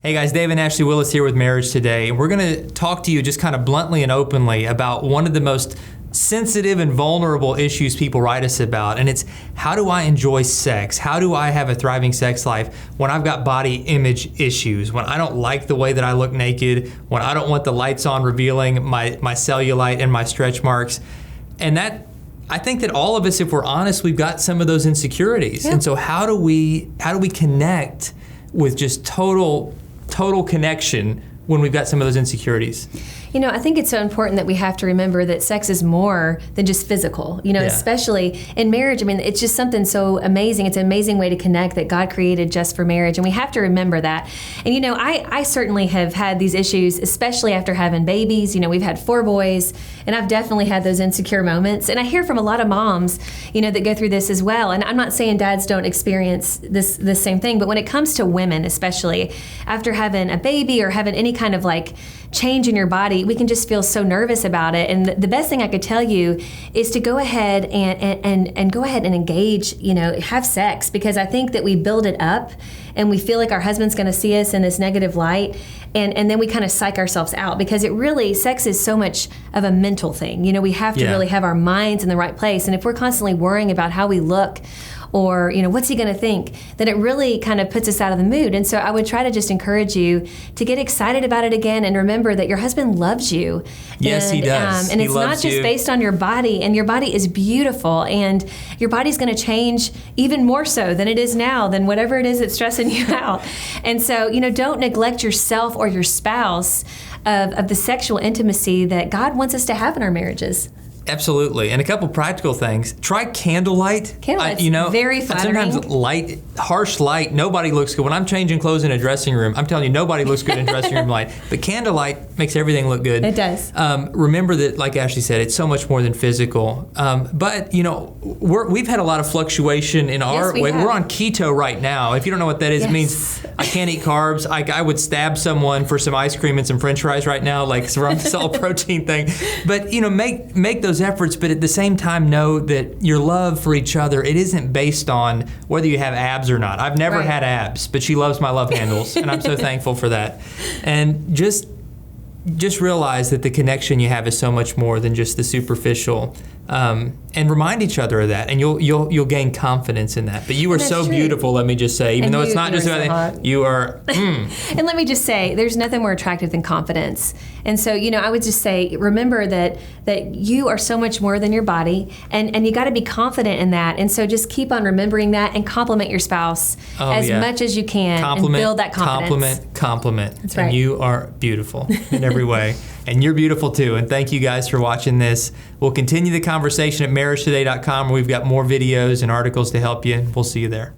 Hey guys, Dave and Ashley Willis here with Marriage Today, and we're going to talk to you just kind of bluntly and openly about one of the most sensitive and vulnerable issues people write us about, and it's how do I enjoy sex? How do I have a thriving sex life when I've got body image issues, when I don't like the way that I look naked, when I don't want the lights on revealing my cellulite and my stretch marks? And that, I think that all of us, if we're honest, we've got some of those insecurities. Yeah. And so how do we connect with just total connection when we've got some of those insecurities? You know, I think it's so important that we have to remember that sex is more than just physical, you know, Yeah. especially in marriage. I mean, it's just something so amazing. It's an amazing way to connect that God created just for marriage. And we have to remember that. And, you know, I certainly have had these issues, especially after having babies. You know, we've had 4 boys, and I've definitely had those insecure moments. And I hear from a lot of moms, you know, that go through this as well. And I'm not saying dads don't experience this same thing, but when it comes to women, especially after having a baby or having any kind of like change in your body, we can just feel so nervous about it. And the best thing I could tell you is to go ahead and go ahead and engage, you know, have sex, because I think that we build it up and we feel like our husband's going to see us in this negative light, and then we kind of psych ourselves out, because it really, sex is so much of a mental thing. You know, we have to Yeah. really have our minds in the right place. And if we're constantly worrying about how we look, or, you know, what's he going to think, then it really kind of puts us out of the mood. And so I would try to just encourage you to get excited about it again, and remember that your husband loves you. Yes, he does. And He it's not loves just you. based on your body, and your body is beautiful, and your body's going to change even more so than it is now, than whatever it is that's stressing you out. And so, you know, don't neglect yourself or your spouse of the sexual intimacy that God wants us to have in our marriages. Absolutely. And a couple practical things. Try candlelight. Candlelight's You know, very flattering. Sometimes harsh light, nobody looks good. When I'm changing clothes in a dressing room, I'm telling you, nobody looks good in dressing room light. But candlelight makes everything look good. It does. Remember that, like Ashley said, it's so much more than physical. But, you know, we've had a lot of fluctuation in our we weight. have. We're on keto right now. If you don't know what that is, it means I can't eat carbs. I would stab someone for some ice cream and some French fries right now, like from this all protein thing. But, you know, make those efforts, but at the same time know that your love for each other, it isn't based on whether you have abs or not. I've never Right. had abs, but she loves my love handles, and I'm so thankful for that. And just realize that the connection you have is so much more than just the superficial, and remind each other of that, and you'll gain confidence in that. But you are That's so true. beautiful, let me just say, even And though it's not you just are so about hot. you are. And let me just say, there's nothing more attractive than confidence. And so, you know, I would just say, remember that you are so much more than your body, and you got to be confident in that. And so just keep on remembering that, and compliment your spouse as much as you can, and build that confidence. Compliment. That's And right. you are beautiful in every way. And you're beautiful too. And thank you guys for watching this. We'll continue the conversation at MarriageToday.com, where we've got more videos and articles to help you. We'll see you there.